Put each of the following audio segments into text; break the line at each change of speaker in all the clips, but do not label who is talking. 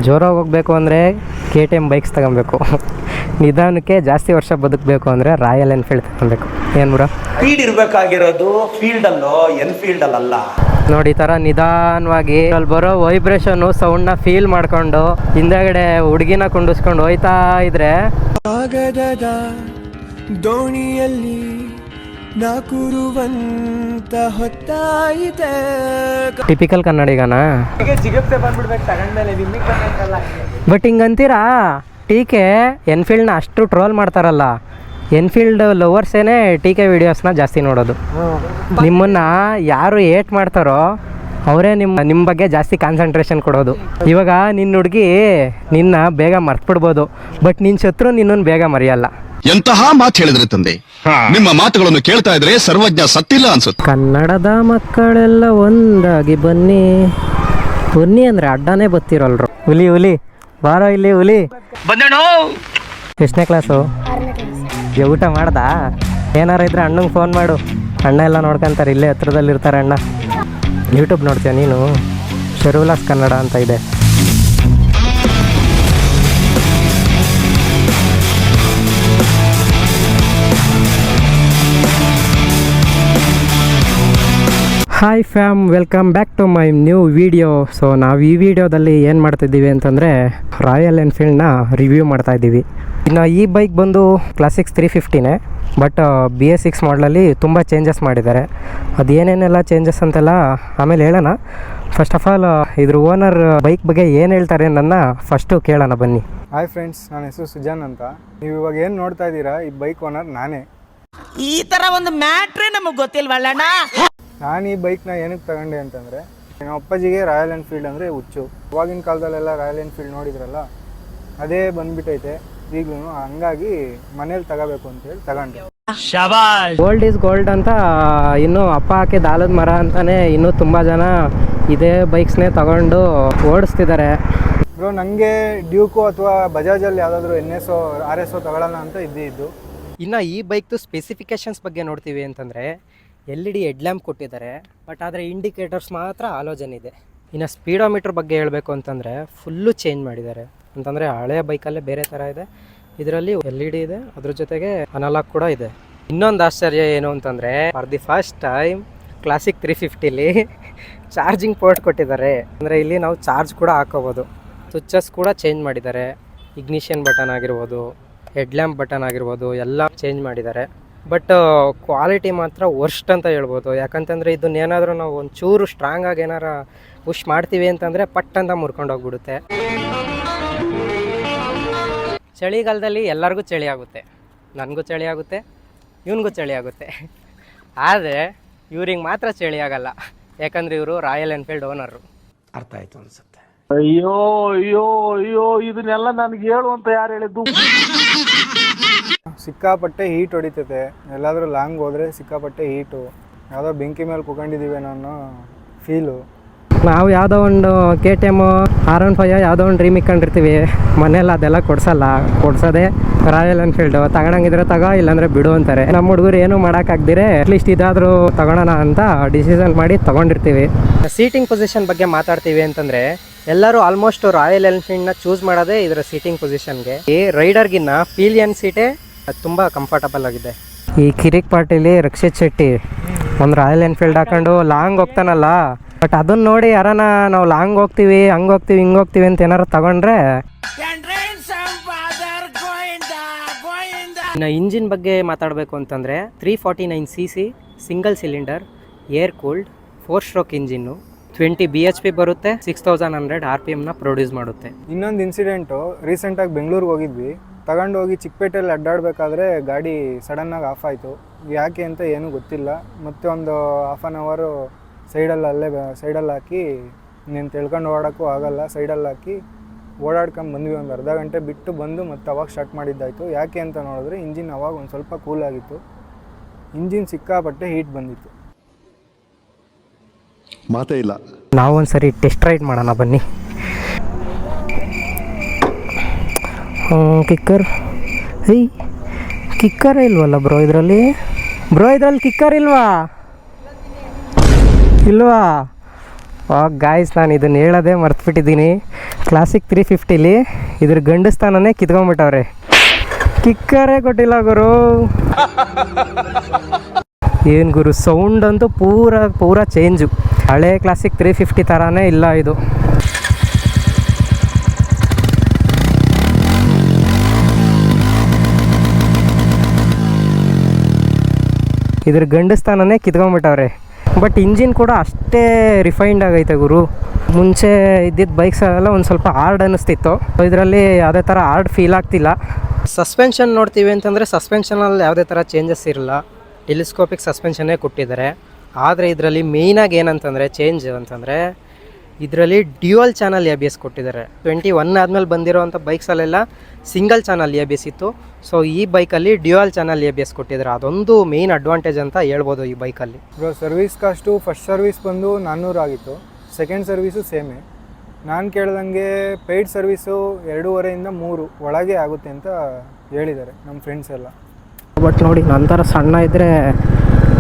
ಜೋರಾಗಿ ಹೋಗಬೇಕು ಅಂದರೆ KTM ಬೈಕ್ಸ್ ತಗೊಬೇಕು. ನಿಧಾನಕ್ಕೆ ಜಾಸ್ತಿ ವರ್ಷ ಬದುಕಬೇಕು ಅಂದರೆ ರಾಯಲ್ ಎನ್ಫೀಲ್ಡ್ ತಗೊಬೇಕು. ಏನು ಬ್ರೋ?
ಸ್ಪೀಡ್ ಇರಬೇಕಾಗಿರೋದು ಫೀಲ್ಡಲ್ಲೋ ಎನ್ಫೀಲ್ಡಲ್ಲ.
ನೋಡಿ ಈ ಥರ ನಿಧಾನವಾಗಿ ಅಲ್ಲಿ ಬರೋ ವೈಬ್ರೇಷನ್ನು ಸೌಂಡ್ನ ಫೀಲ್ ಮಾಡ್ಕೊಂಡು ಹಿಂದೆಗಡೆ ಹುಡುಗಿನ ಕುಂಡಿಸ್ಕೊಂಡು ಹೋಯ್ತಾ ಇದ್ರೆ
ಕಾಗದದ ದೋಣಿಯಲ್ಲಿ ನಾಕುರುವಂತ ಹೊತ್ತಾಯಿತೆ.
ಟಿಪಿಕಲ್ ಕನ್ನಡಿಗನ.
ಜಿಗಪ್ಸೆ ಬಂದ್ಬಿಡ್ಬೇಕು ತಗೊಂಡ್ಮೇಲೆ ನಿಮಗೆ ಬಂದಂತಲ್ಲ.
ಬಟ್ ಹಿಂಗಂತೀರಾ ಟೀಕೆ ಎನ್ಫೀಲ್ಡ್ನ ಅಷ್ಟು ಟ್ರೋಲ್ ಮಾಡ್ತಾರಲ್ಲ, ಎನ್ಫೀಲ್ಡ್ ಲವರ್ಸೇನೆ ಟೀಕೆ ವೀಡಿಯೋಸ್ನ ಜಾಸ್ತಿ ನೋಡೋದು. ನಿಮ್ಮನ್ನು ಯಾರು ಏಟ್ ಮಾಡ್ತಾರೋ ಅವರೇ ನಿಮ್ಮ ಬಗ್ಗೆ ಜಾಸ್ತಿ ಕಾನ್ಸಂಟ್ರೇಷನ್ ಕೊಡೋದು. ಇವಾಗ ನಿನ್ನ ಹುಡುಗಿ ನಿನ್ನ ಬೇಗ ಮರ್ತ್ಬಿಡ್ಬೋದು, ಬಟ್ ನಿನ್ನ ಶತ್ರು ನಿನ್ನನ್ನು ಬೇಗ ಮರೆಯಲ್ಲ.
ಎಂತಹ ಮಾತು ಹೇಳಿದ್ರೆ ತಂದೆ, ನಿಮ್ಮ ಮಾತುಗಳನ್ನು ಕೇಳ್ತಾ ಇದ್ರೆ ಸರ್ವಜ್ಞ ಸತ್ತಿಲ್ಲ ಅನ್ಸುತ್ತೆ.
ಕನ್ನಡದ ಮಕ್ಕಳೆಲ್ಲ ಒಂದಾಗಿ ಬನ್ನಿ. ಬನ್ನಿ ಅಂದರೆ ಅಡ್ಡನೇ ಬತ್ತಿರಲ್ರು. ಹುಲಿ ಹುಲಿ ಬಾರೋ ಇಲ್ಲಿ ಹುಲಿ. ಎಷ್ಟನೇ ಕ್ಲಾಸು? ಊಟ ಮಾಡ್ದಾ? ಏನಾರು ಇದ್ರೆ ಅಣ್ಣಂಗೆ ಫೋನ್ ಮಾಡು, ಅಣ್ಣ ಎಲ್ಲ ನೋಡ್ಕೊಂತಾರೆ, ಇಲ್ಲೇ ಹತ್ರದಲ್ಲಿರ್ತಾರೆ ಅಣ್ಣ. ಯೂಟ್ಯೂಬ್ ನೋಡ್ತೀಯ ನೀನು? ಶರ್ವಿಲಾಸ್ ಕನ್ನಡ ಅಂತ ಇದೆ. Hi fam, welcome back to my new video. So ನಾವು ಈ ವಿಡಿಯೋದಲ್ಲಿ ಏನು ಮಾಡ್ತಿದ್ದೀವಿ ಅಂತಂದರೆ ರಾಯಲ್ ಎನ್ಫೀಲ್ಡ್ನ ರಿವ್ಯೂ ಮಾಡ್ತಾಯಿದ್ದೀವಿ. ಇನ್ನು ಈ ಬೈಕ್ ಬಂದು ಕ್ಲಾಸಿಕ್ಸ್ 350ನೇ, ಬಟ್ BS6 ಮಾಡಲಲ್ಲಿ ತುಂಬ ಚೇಂಜಸ್ ಮಾಡಿದ್ದಾರೆ. ಅದೇನೇನೆಲ್ಲ ಚೇಂಜಸ್ ಅಂತೆಲ್ಲ ಆಮೇಲೆ ಹೇಳೋಣ. ಫಸ್ಟ್ ಆಫ್ ಆಲ್ ಇದ್ರ ಓನರ್ ಬೈಕ್ ಬಗ್ಗೆ ಏನು ಹೇಳ್ತಾರೆ ನನ್ನ ಫಸ್ಟು ಕೇಳೋಣ ಬನ್ನಿ.
ಹಾಯ್ ಫ್ರೆಂಡ್ಸ್, ನನ್ನ ಹೆಸರು ಸುಜಾನ್ ಅಂತ. ನೀವು ಇವಾಗ ಏನು ನೋಡ್ತಾ ಇದ್ದೀರಾ, ಈ ಬೈಕ್ ಓನರ್ ನಾನೇ.
ಈ ಥರ ಒಂದು ಮ್ಯಾಟ್ರೇ ನಮಗೆ ಗೊತ್ತಿಲ್ವಲ್ಲಣ್ಣ.
ನಾನು ಈ ಬೈಕ್ನ ಏನಕ್ಕೆ ತಗೊಂಡೆ ಅಂತಂದರೆ, ನಮ್ಮ ಅಪ್ಪಾಜಿಗೆ ರಾಯಲ್ ಎನ್ಫೀಲ್ಡ್ ಅಂದರೆ ಹುಚ್ಚು. ಅವಾಗಿನ ಕಾಲದಲ್ಲೆಲ್ಲ ರಾಯಲ್ ಎನ್ಫೀಲ್ಡ್ ನೋಡಿದ್ರಲ್ಲ, ಅದೇ ಬಂದ್ಬಿಟ್ಟೈತೆ ಈಗಲೂ. ಹಂಗಾಗಿ ಮನೇಲಿ ತಗೋಬೇಕು ಅಂತೇಳಿ ತಗೊಂಡೆ.
ಗೋಲ್ಡ್ ಈಸ್ ಗೋಲ್ಡ್ ಅಂತ ಇನ್ನೂ ಅಪ್ಪ ಹಾಕಿದ ಆಲದ ಮರ ಅಂತಾನೆ ಇನ್ನೂ ತುಂಬ ಜನ ಇದೇ ಬೈಕ್ಸ್ನೇ ತಗೊಂಡು ಓಡಿಸ್ತಿದ್ದಾರೆ.
ಬ್ರೋ, ನನಗೆ ಡ್ಯೂಕೋ ಅಥವಾ ಬಜಾಜಲ್ಲಿ ಯಾವುದಾದ್ರೂ NS RS ತಗೊಳ್ಳೋಣ ಅಂತ ಇದ್ದು.
ಇನ್ನು ಈ ಬೈಕ್ದು ಸ್ಪೆಸಿಫಿಕೇಷನ್ಸ್ ಬಗ್ಗೆ ನೋಡ್ತೀವಿ ಅಂತಂದರೆ LED ಹೆಡ್ಲ್ಯಾಂಪ್ ಕೊಟ್ಟಿದ್ದಾರೆ, ಬಟ್ ಆದರೆ ಇಂಡಿಕೇಟರ್ಸ್ ಮಾತ್ರ ಆಲೋಜನ್ ಇದೆ. ಇನ್ನು ಸ್ಪೀಡೋಮೀಟ್ರ್ ಬಗ್ಗೆ ಹೇಳಬೇಕು ಅಂತಂದರೆ ಫುಲ್ಲು ಚೇಂಜ್ ಮಾಡಿದ್ದಾರೆ. ಅಂತಂದರೆ ಹಳೆಯ ಬೈಕಲ್ಲೇ ಬೇರೆ ಥರ ಇದೆ, ಇದರಲ್ಲಿ LED ಇದೆ, ಅದ್ರ ಜೊತೆಗೆ ಅನಲಾಗ್ ಕೂಡ ಇದೆ. ಇನ್ನೊಂದು ಆಶ್ಚರ್ಯ ಏನು ಅಂತಂದರೆ, for the first time classic 350ಲಿ ಚಾರ್ಜಿಂಗ್ ಪೋರ್ಟ್ ಕೊಟ್ಟಿದ್ದಾರೆ. ಅಂದರೆ ಇಲ್ಲಿ ನಾವು ಚಾರ್ಜ್ ಕೂಡ ಹಾಕೋಬೋದು. ಸ್ವಿಚಸ್ ಕೂಡ ಚೇಂಜ್ ಮಾಡಿದ್ದಾರೆ. ಇಗ್ನಿಷನ್ ಬಟನ್ ಆಗಿರ್ಬೋದು, ಹೆಡ್ಲ್ಯಾಂಪ್ ಬಟನ್ ಆಗಿರ್ಬೋದು, ಎಲ್ಲ ಚೇಂಜ್ ಮಾಡಿದ್ದಾರೆ. ಬಟ್ ಕ್ವಾಲಿಟಿ ಮಾತ್ರ ವರ್ಸ್ಟ್ ಅಂತ ಹೇಳ್ಬೋದು. ಯಾಕಂತಂದರೆ ಇದನ್ನೇನಾದರೂ ನಾವು ಒಂಚೂರು ಸ್ಟ್ರಾಂಗಾಗಿ ಏನಾರ ಪುಷ್ ಮಾಡ್ತೀವಿ ಅಂತಂದರೆ ಪಟ್ ಅಂತ ಮುರ್ಕೊಂಡು ಹೋಗ್ಬಿಡುತ್ತೆ. ಚಳಿಗಾಲದಲ್ಲಿ ಎಲ್ಲರಿಗೂ ಚಳಿ ಆಗುತ್ತೆ, ನನಗೂ ಚಳಿ ಆಗುತ್ತೆ, ಇವನಿಗೂ ಚಳಿ ಆಗುತ್ತೆ. ಆದರೆ ಇವ್ರಿಗೆ ಮಾತ್ರ ಚಳಿ ಆಗಲ್ಲ, ಯಾಕಂದರೆ ಇವರು ರಾಯಲ್ ಎನ್ಫೀಲ್ಡ್ ಓನರು.
ಅರ್ಥ ಆಯ್ತು ಅನ್ಸುತ್ತೆ.
ಅಯ್ಯೋ ಅಯ್ಯೋ ಅಯ್ಯೋ, ಇದನ್ನೆಲ್ಲ ನನಗೆ ಹೇಳುವಂತ ಯಾರು ಹೇಳಿದ್ದು?
ಸಿಕ್ಕಾಪಟ್ಟೆ ಹೀಟ್ ಹೊಡಿತೈತೆ. ಎಲ್ಲಾದರೂ ಲಾಂಗ್ ಹೋದರೆ ಸಿಕ್ಕಾಪಟ್ಟೆ ಹೀಟು. ಯಾವುದೋ ಬೆಂಕಿ ಮೇಲೆ ಕುತ್ಕೊಂಡಿದ್ದೀವಿ ಅನ್ನೋ ಫೀಲು.
ನಾವು ಯಾವುದೋ ಒಂದು KTM R15 ಯಾವುದೋ ಒಂದು ಡ್ರೀಮ್ ಇಕ್ಕೊಂಡಿರ್ತೀವಿ, ಮನೇಲಿ ಅದೆಲ್ಲ ಕೊಡ್ಸೋದೇ ರಾಯಲ್ ಎನ್ಫೀಲ್ಡು. ತಗೊಳಂಗಿದ್ರೆ ತಗೋ, ಇಲ್ಲಾಂದರೆ ಬಿಡು ಅಂತಾರೆ. ನಮ್ಮ ಹುಡುಗರು ಏನೂ ಮಾಡೋಕ್ಕಾಗ್ದಿರೆ ಅಟ್ಲೀಸ್ಟ್ ಇದಾದರೂ ತಗೊಳ್ಳೋಣ ಅಂತ ಡಿಸಿಷನ್ ಮಾಡಿ ತೊಗೊಂಡಿರ್ತೀವಿ. ಸೀಟಿಂಗ್ ಪೊಸಿಷನ್ ಬಗ್ಗೆ ಮಾತಾಡ್ತೀವಿ ಅಂತಂದರೆ ಎಲ್ಲರೂ ಆಲ್ಮೋಸ್ಟ್ ರಾಯಲ್ ಎನ್ಫೀಲ್ಡ್ನ ಚೂಸ್ ಮಾಡೋದೇ ಇದರ ಸೀಟಿಂಗ್ ಪೊಸಿಷನ್ಗೆ. ಈ ರೈಡರ್ಗಿನ್ನ ಪೀಲಿಯನ್ ಸೀಟೇ ತುಂಬ ಕಂಫರ್ಟಬಲ್ ಆಗಿದೆ. ಈ ಕಿರಿಕ್ ಪಾರ್ಟಿಲಿ ರಕ್ಷಿತ್ ಶೆಟ್ಟಿ ಒಂದು ರಾಯಲ್ ಎನ್ಫೀಲ್ಡ್ ಹಾಕೊಂಡು ಲಾಂಗ್ ಹೋಗ್ತಾನಲ್ಲ, ಬಟ್ ಅದನ್ನ ನೋಡಿ ಯಾರನ ನಾವು ಲಾಂಗ್ ಹೋಗ್ತೀವಿ, ಹಂಗೆ ಹೋಗ್ತೀವಿ, ಹಿಂಗೆ ಹೋಗ್ತೀವಿ ಅಂತ ಏನಾರು ತಗೊಂಡ್ರೆ. ಇನ್ನು ಇಂಜಿನ್ ಬಗ್ಗೆ ಮಾತಾಡಬೇಕು ಅಂತಂದರೆ 349cc single cylinder air cooled 4 stroke engine, 20 BHP ಬರುತ್ತೆ, 6100 RPMನ ಪ್ರೊಡ್ಯೂಸ್ ಮಾಡುತ್ತೆ.
ಇನ್ನೊಂದು ಇನ್ಸಿಡೆಂಟು, ರೀಸೆಂಟಾಗಿ ಬೆಂಗಳೂರಿಗೆ ಹೋಗಿದ್ವಿ. ತಗೊಂಡೋಗಿ ಚಿಕ್ಕಪೇಟೆಯಲ್ಲಿ ಅಡ್ಡಾಡಬೇಕಾದ್ರೆ ಗಾಡಿ ಸಡನ್ನಾಗಿ ಆಫ್ ಆಯಿತು. ಯಾಕೆ ಅಂತ ಏನೂ ಗೊತ್ತಿಲ್ಲ. ಮತ್ತೆ ಒಂದು ಹಾಫ್ ಆನ್ ಅವರು ಸೈಡಲ್ಲಿ ಹಾಕಿ ನೀನು ತಿಳ್ಕೊಂಡು ಓಡೋಕ್ಕೂ ಆಗಲ್ಲ, ಸೈಡಲ್ಲಿ ಹಾಕಿ ಓಡಾಡ್ಕೊಂಬಂದ್ವಿ. ಒಂದು ಅರ್ಧ ಗಂಟೆ ಬಿಟ್ಟು ಬಂದು ಮತ್ತೆ ಅವಾಗ ಸ್ಟಾರ್ಟ್ ಮಾಡಿದ್ದಾಯಿತು. ಯಾಕೆ ಅಂತ ನೋಡಿದ್ರೆ ಇಂಜಿನ್ ಅವಾಗ ಒಂದು ಸ್ವಲ್ಪ ಕೂಲ್ ಆಗಿತ್ತು. ಇಂಜಿನ್ ಸಿಕ್ಕಾಪಟ್ಟೆ ಹೀಟ್ ಬಂದಿತ್ತು.
ಮಾತೇ ಇಲ್ಲ.
ನಾವೊಂದು ಸರಿ ಟೆಸ್ಟ್ ರೈಡ್ ಮಾಡೋಣ ಬನ್ನಿ. ಕಿಕ್ಕರ್ ಕಿಕ್ಕರ್ ಇಲ್ವಲ್ಲ ಬ್ರೋ ಇದರಲ್ಲಿ? ಕಿಕ್ಕರ್ ಇಲ್ವಾ? ಗಾಯ್ಸ್, ನಾನು ಇದನ್ನು ಹೇಳೋದೇ ಮರ್ತ್ಬಿಟ್ಟಿದ್ದೀನಿ. ಕ್ಲಾಸಿಕ್ 350ಲಿ ಇದ್ರ ಗಂಡು ಸ್ಥಾನನೇ ಕಿತ್ಕೊಂಡ್ಬಿಟ್ಟವ್ರೆ. ಕಿಕ್ಕರೇ ಕೊಟ್ಟಿಲ್ಲ ಗುರು. ಏನು ಗುರು, ಸೌಂಡ್ ಅಂತೂ ಪೂರ ಚೇಂಜು. ಹಳೆ ಕ್ಲಾಸಿಕ್ 350 ಥರನೇ ಇಲ್ಲ ಇದು. ಇದ್ರ ಗಂಡು ಸ್ಥಾನನೇ ಕಿತ್ಕೊಂಡ್ಬಿಟ್ಟವ್ರೆ. ಬಟ್ ಇಂಜಿನ್ ಕೂಡ ಅಷ್ಟೇ ರಿಫೈನ್ಡ್ ಆಗೈತೆ ಗುರು. ಮುಂಚೆ ಇದ್ದಿದ್ದ ಬೈಕ್ಸಲ್ಲೆಲ್ಲ ಒಂದು ಸ್ವಲ್ಪ ಹಾರ್ಡ್ ಅನ್ನಿಸ್ತಿತ್ತು, ಇದರಲ್ಲಿ ಯಾವುದೇ ಥರ ಹಾರ್ಡ್ ಫೀಲ್ ಆಗ್ತಿಲ್ಲ. ಸಸ್ಪೆನ್ಷನ್ ನೋಡ್ತೀವಿ ಅಂತಂದರೆ ಸಸ್ಪೆನ್ಷನಲ್ಲಿ ಯಾವುದೇ ಥರ ಚೇಂಜಸ್ ಇರಲ್ಲ, ಟೆಲಿಸ್ಕೋಪಿಕ್ ಸಸ್ಪೆನ್ಷನ್ನೇ ಕೊಟ್ಟಿದ್ದಾರೆ. ಆದರೆ ಇದರಲ್ಲಿ ಮೇಯ್ನಾಗಿ ಏನಂತಂದರೆ ಚೇಂಜ್ ಅಂತಂದರೆ ಇದರಲ್ಲಿ ಡ್ಯುಯಲ್ ಚಾನಲ್ ABS ಕೊಟ್ಟಿದ್ದಾರೆ. 21 ಆದಮೇಲೆ ಬಂದಿರೋವಂಥ ಬೈಕ್ಸಲ್ಲೆಲ್ಲ ಸಿಂಗಲ್ ಚಾನಲ್ ABS ಇತ್ತು. ಸೊ ಈ ಬೈಕಲ್ಲಿ ಡ್ಯುಯಲ್ ಚಾನಲ್ ABS ಕೊಟ್ಟಿದ್ದಾರೆ. ಅದೊಂದು ಮೇಯ್ನ್ ಅಡ್ವಾಂಟೇಜ್ ಅಂತ ಹೇಳ್ಬೋದು ಈ ಬೈಕಲ್ಲಿ.
ಸರ್ವಿಸ್ ಕಾಸ್ಟು ಫಸ್ಟ್ ಸರ್ವಿಸ್ ಬಂದು 400 ಆಗಿತ್ತು, ಸೆಕೆಂಡ್ ಸರ್ವಿಸು ಸೇಮೇ. ನಾನು ಕೇಳ್ದಂಗೆ ಪೇಯ್ಡ್ ಸರ್ವಿಸು 2.5ಇಂದ 3 ಒಳಗೆ ಆಗುತ್ತೆ ಅಂತ ಹೇಳಿದ್ದಾರೆ ನಮ್ಮ ಫ್ರೆಂಡ್ಸ್ ಎಲ್ಲ.
ಬಟ್ ನೋಡಿ, ನನ್ನ ಥರ ಸಣ್ಣ ಇದ್ದರೆ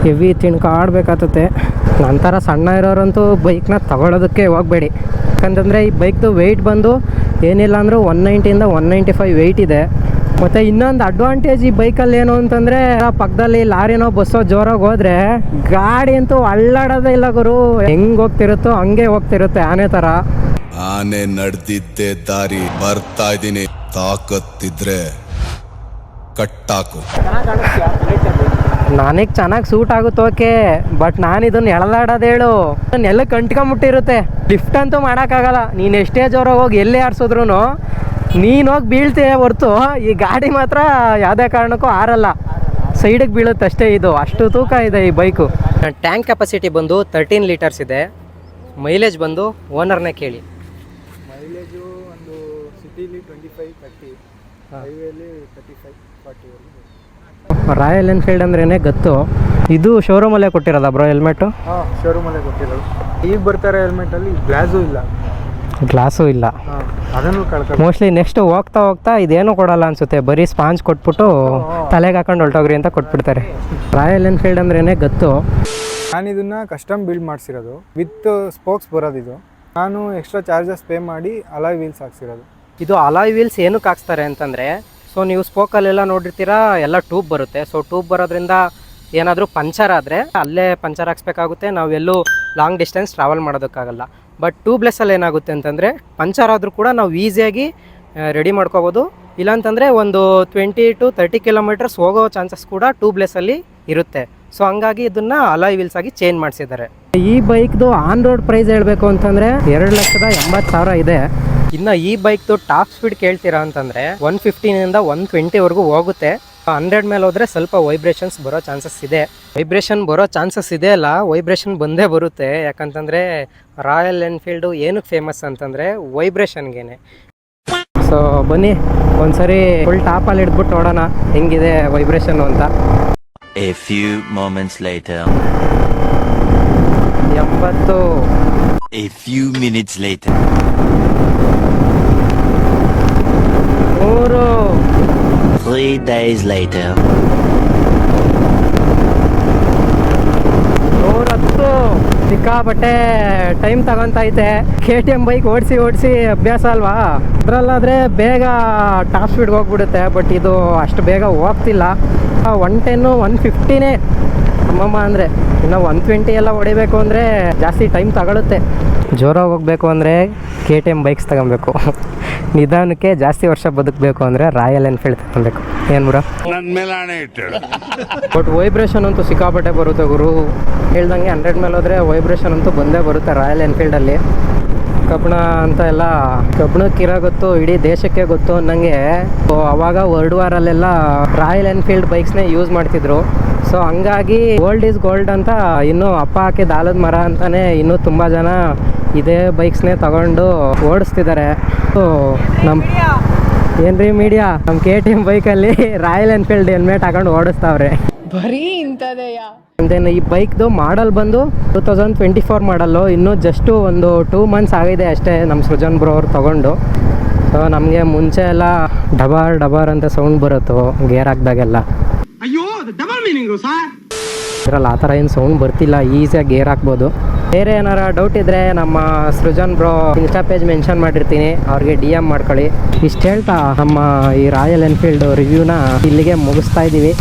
ಹೆವಿ ತಿನ್ಕಾಡ್ಬೇಕಾಗ್ತದೆ. ನನ್ನ ಥರ ಸಣ್ಣ ಇರೋರಂತೂ ಬೈಕ್ನ ತಗೊಳ್ಳೋದಕ್ಕೆ ಹೋಗಬೇಡಿ. ಯಾಕಂತಂದರೆ ಈ ಬೈಕ್ದು ವೆಯ್ಟ್ ಬಂದು ಏನಿಲ್ಲ ಅಂದರೂ 190ಇಂದ 195 ವೆಯ್ಟ್ ಇದೆ. ಮತ್ತು ಇನ್ನೊಂದು ಅಡ್ವಾಂಟೇಜ್ ಈ ಬೈಕಲ್ಲಿ ಏನು ಅಂತಂದರೆ, ಪಕ್ಕದಲ್ಲಿ ಲಾರಿನೋ ಬಸ್ಸೋ ಜೋರಾಗಿ ಹೋದರೆ ಗಾಡಿ ಅಂತೂ ಅಲ್ಲಾಡೋದೇ ಇಲ್ಲ ಗುರು. ಹೆಂಗೆ ಹೋಗ್ತಿರುತ್ತೋ ಹಂಗೆ ಹೋಗ್ತಿರುತ್ತೆ, ಆನೆ ಥರ.
ಆನೆ ನಡೆದಿದ್ದೆ ದಾರಿ ಬರ್ತಾ ಇದ್ದೀನಿ, ತಾಕತ್ತಿದ್ರೆ ಕಟ್ಟಾಕು.
ನನಗೆ ಚೆನ್ನಾಗಿ ಸೂಟ್ ಆಗುತ್ತೆ ಓಕೆ, ಬಟ್ ನಾನು ಇದನ್ನು ಎಳೆದಾಡೋದು ಹೇಳು, ನೆಲಕ್ಕೆ ಅಂಟ್ಕೊಂಬಿಟ್ಟಿರುತ್ತೆ. ಲಿಫ್ಟ್ ಅಂತೂ ಮಾಡೋಕ್ಕಾಗಲ್ಲ. ನೀನು ಎಷ್ಟೇ ಜೋರಾಗಿ ಹೋಗಿ ಎಲ್ಲೇ ಆರಿಸಿದ್ರು ನೀನು ಹೋಗಿ ಬೀಳ್ತೀಯ ಹೊರ್ತು ಈ ಗಾಡಿ ಮಾತ್ರ ಯಾವುದೇ ಕಾರಣಕ್ಕೂ ಆರಲ್ಲ, ಸೈಡಿಗೆ ಬೀಳುತ್ತೆ ಅಷ್ಟೇ. ಇದು ಅಷ್ಟು ತೂಕ ಇದೆ ಈ ಬೈಕು. ಟ್ಯಾಂಕ್ ಕೆಪಾಸಿಟಿ ಬಂದು 13 ಲೀಟರ್ಸ್ ಇದೆ. ಮೈಲೇಜ್ ಬಂದು ಓನರ್ನೇ ಕೇಳಿ.
ಮೈಲೇಜು ಒಂದು ಸಿಟಿಲಿ 25-30, ಹೈವೇಲಿ 35-40.
ರಾಯಲ್ ಎನ್ಫೀಲ್ಡ್ ಅಂದ್ರೇ ಗತ್ತು. ಇದು ಶೋರೂಮಲ್ಲೇ ಕೊಟ್ಟಿರೋದಾ ಬ್ರೋ ಹೆಲ್ಮೆಟು?
ಹಾಂ, ಶೋರೂಮಲ್ಲೇ ಕೊಟ್ಟಿರೋದು. ಈಗ ಬರ್ತಾರೆ ಹೆಲ್ಮೆಟಲ್ಲಿ ಗ್ಲಾಸು ಇಲ್ಲ,
ಗ್ಲಾಸು ಇಲ್ಲ.
ಅದನ್ನು ಕಳ್ಕೊಂಡು
ಮೋಸ್ಟ್ಲಿ ನೆಕ್ಸ್ಟ್ ಹೋಗ್ತಾ ಇದೇನು ಕೊಡಲ್ಲ ಅನಿಸುತ್ತೆ, ಬರೀ ಸ್ಪಾಂಜ್ ಕೊಟ್ಬಿಟ್ಟು ತಲೆಗೆ ಹಾಕೊಂಡು ಹೊರಟೋಗ್ರಿ ಅಂತ ಕೊಟ್ಬಿಡ್ತಾರೆ. ರಾಯಲ್ ಎನ್ಫೀಲ್ಡ್ ಅಂದ್ರೇ ಗತ್ತು.
ನಾನು ಇದನ್ನು ಕಸ್ಟಮ್ ಬಿಲ್ಡ್ ಮಾಡಿಸಿರೋದು, ವಿತ್ ಸ್ಪೋಕ್ಸ್ ಬರೋದಿದು. ನಾನು ಎಕ್ಸ್ಟ್ರಾ ಚಾರ್ಜಸ್ ಪೇ ಮಾಡಿ ಅಲಾಯ್ ವೀಲ್ಸ್ ಹಾಕ್ಸಿರೋದು.
ಇದು ಅಲಾಯ್ ವೀಲ್ಸ್ ಏನಕ್ಕೆ ಹಾಕ್ಸ್ತಾರೆ ಅಂತಂದರೆ, ಸೊ ನೀವು ಸ್ಪೋಕಲ್ಲೆಲ್ಲ ನೋಡಿರ್ತೀರಾ ಎಲ್ಲ ಟ್ಯೂಬ್ ಬರುತ್ತೆ. ಸೊ ಟ್ಯೂಬ್ ಬರೋದ್ರಿಂದ ಏನಾದರೂ ಪಂಚರ್ ಆದರೆ ಅಲ್ಲೇ ಪಂಚರ್ ಹಾಕ್ಸ್ಬೇಕಾಗುತ್ತೆ, ನಾವೆಲ್ಲೂ ಲಾಂಗ್ ಡಿಸ್ಟೆನ್ಸ್ ಟ್ರಾವೆಲ್ ಮಾಡೋದಕ್ಕಾಗಲ್ಲ. ಬಟ್ ಟ್ಯೂಬ್ಲೆಸ್ಸಲ್ಲಿ ಏನಾಗುತ್ತೆ ಅಂತಂದರೆ ಪಂಚರ್ ಆದರೂ ಕೂಡ ನಾವು ಈಸಿಯಾಗಿ ರೆಡಿ ಮಾಡ್ಕೋಬೋದು. ಇಲ್ಲಾಂತಂದರೆ ಒಂದು 20 to 30 ಕಿಲೋಮೀಟರ್ಸ್ ಹೋಗೋ ಚಾನ್ಸಸ್ ಕೂಡ ಟ್ಯೂಬ್ಲೆಸ್ಸಲ್ಲಿ ಇರುತ್ತೆ. ಸೊ ಹಂಗಾಗಿ ಇದನ್ನು ಅಲಾಯ್ ವೀಲ್ಸ್ ಆಗಿ ಚೇಂಜ್ ಮಾಡಿಸಿದ್ದಾರೆ. ಈ ಬೈಕ್ದು ಆನ್ ರೋಡ್ ಪ್ರೈಸ್ ಹೇಳಬೇಕು ಅಂತಂದರೆ 2,80,000 ಇದೆ. ಇನ್ನು ಈ ಬೈಕ್ದು ಟಾಪ್ ಸ್ಪೀಡ್ ಕೇಳ್ತೀರಾ ಅಂತಂದರೆ 115ಇಂದ 120ವರೆಗೂ ಹೋಗುತ್ತೆ. 100 ಮೇಲೆ ಹೋದರೆ ಸ್ವಲ್ಪ ವೈಬ್ರೇಷನ್ಸ್ ಬರೋ ಚಾನ್ಸಸ್ ಇದೆ. ವೈಬ್ರೇಷನ್ ಬಂದೇ ಬರುತ್ತೆ. ಯಾಕಂತಂದರೆ ರಾಯಲ್ ಎನ್ಫೀಲ್ಡು ಏನಕ್ಕೆ ಫೇಮಸ್ ಅಂತಂದರೆ ವೈಬ್ರೇಷನ್ಗೇನೆ. ಸೊ ಬನ್ನಿ ಒಂದ್ಸರಿ ಫುಲ್ ಟಾಪಲ್ಲಿ ಹಿಡ್ಬಿಟ್ಟು ನೋಡೋಣ ಹೆಂಗಿದೆ ವೈಬ್ರೇಷನ್ನು ಅಂತ.
A few moments later.
80.
A few minutes later. 3 days later.
110. ಸಿಕ್ಕಾಪಟ್ಟೆ ಟೈಮ್ ತಗೊಂತೈತೆ. KTM ಬೈಕ್ ಓಡಿಸಿ ಅಭ್ಯಾಸ ಅಲ್ವಾ, ಅದರಲ್ಲಾದರೆ ಬೇಗ ಟಾಪ್ ಸ್ಪೀಡ್ಗೆ ಹೋಗ್ಬಿಡುತ್ತೆ. ಬಟ್ ಇದು ಅಷ್ಟು ಬೇಗ ಹೋಗ್ತಿಲ್ಲ. 110, 150ನೇ ಅಮ್ಮಮ್ಮ ಅಂದರೆ. ಇನ್ನು 120 ಎಲ್ಲ ಹೊಡಿಬೇಕು ಅಂದರೆ ಜಾಸ್ತಿ ಟೈಮ್ ತಗೊಳುತ್ತೆ. ಜೋರಾಗಿ ಹೋಗಬೇಕು ಅಂದರೆ KTM ಬೈಕ್ಸ್ ತಗೊಬೇಕು. ನಿಧಾನಕ್ಕೆ ಜಾಸ್ತಿ ವರ್ಷ ಬದುಕಬೇಕು ಅಂದರೆ ರಾಯಲ್ ಎನ್ಫೀಲ್ಡ್ ತಗೊಬೇಕು. ಏನು ಬ್ರೋ? ಬಟ್ ವೈಬ್ರೇಷನ್ ಅಂತೂ ಸಿಕ್ಕಾಪಟ್ಟೆ ಬರುತ್ತೆ ಗುರು. ಹೇಳ್ದಂಗೆ 100 ಮೇಲೆ ಹೋದರೆ ವೈಬ್ರೇಷನ್ ಅಂತೂ ಬಂದೇ ಬರುತ್ತೆ ರಾಯಲ್ ಎನ್ಫೀಲ್ಡಲ್ಲಿ. ಕಬ್ಬಣ ಅಂತ ಎಲ್ಲ ಕಬ್ಬಣಕ್ಕಿರೋ ಗೊತ್ತು, ಇಡೀ ದೇಶಕ್ಕೆ ಗೊತ್ತು ಅನ್ನಂಗೆ. ಅವಾಗ ವರ್ಲ್ಡ್ ವಾರಲ್ಲೆಲ್ಲ ರಾಯಲ್ ಎನ್ಫೀಲ್ಡ್ ಬೈಕ್ಸ್ನೇ ಯೂಸ್ ಮಾಡ್ತಿದ್ರು. ಸೊ ಹಂಗಾಗಿ ಗೋಲ್ಡ್ ಈಸ್ ಗೋಲ್ಡ್ ಅಂತ ಇನ್ನೂ ಅಪ್ಪ ಹಾಕಿದ ಆಲದ ಮರ ಅಂತಲೇ ಇನ್ನೂ ತುಂಬ ಜನ ಇದೇ ಬೈಕ್ಸ್ನೇ ತಗೊಂಡು ಓಡಿಸ್ತಿದ್ದಾರೆ. ಸೊ ಏನ್ರಿ ಮೀಡಿಯಾ, ನಮ್ಮ KTM ಬೈಕಲ್ಲಿ ರಾಯಲ್ ಎನ್ಫೀಲ್ಡ್ ಹೆಲ್ಮೆಟ್ ಹಾಕೊಂಡು ಓಡಿಸ್ತಾವ್ರೆ.
ಬರೀ ಇಂಥದೆಯಾ?
ಅಂದೇನು ಈ ಬೈಕ್ದು ಮಾಡಲ್ ಬಂದು 2024 ಮಾಡಲ್ಲು. ಇನ್ನೂ ಜಸ್ಟು ಒಂದು 2 months ಆಗಿದೆ ಅಷ್ಟೇ ನಮ್ಮ ಸೃಜನ್ ಬ್ರೋ ಅವ್ರು ತೊಗೊಂಡು. ಸೊ ನಮಗೆ ಮುಂಚೆ ಎಲ್ಲ ಡಬಾರ್ ಅಂತ ಸೌಂಡ್ ಬರುತ್ತೋ ಗೇರ್ ಹಾಕ್ದಾಗೆಲ್ಲ. ಇದ್ರಲ್ಲಿ ಆ ಥರ ಏನು ಸೌಂಡ್ ಬರ್ತಿಲ್ಲ, ಈಸಿಯಾಗಿ ಗೇರ್ ಹಾಕ್ಬೋದು. ಬೇರೆ ಏನಾರ ಡೌಟ್ ಇದ್ದರೆ ನಮ್ಮ Srujan bro insta page mention ಮಾಡಿರ್ತೀನಿ, ಅವ್ರಿಗೆ DM ಮಾಡ್ಕೊಳ್ಳಿ. ಇಷ್ಟು ಹೇಳ್ತಾ ನಮ್ಮ ಈ ರಾಯಲ್ ಎನ್ಫೀಲ್ಡ್ ರಿವ್ಯೂನ ಇಲ್ಲಿಗೆ ಮುಗಿಸ್ತಾ ಇದ್ದೀವಿ.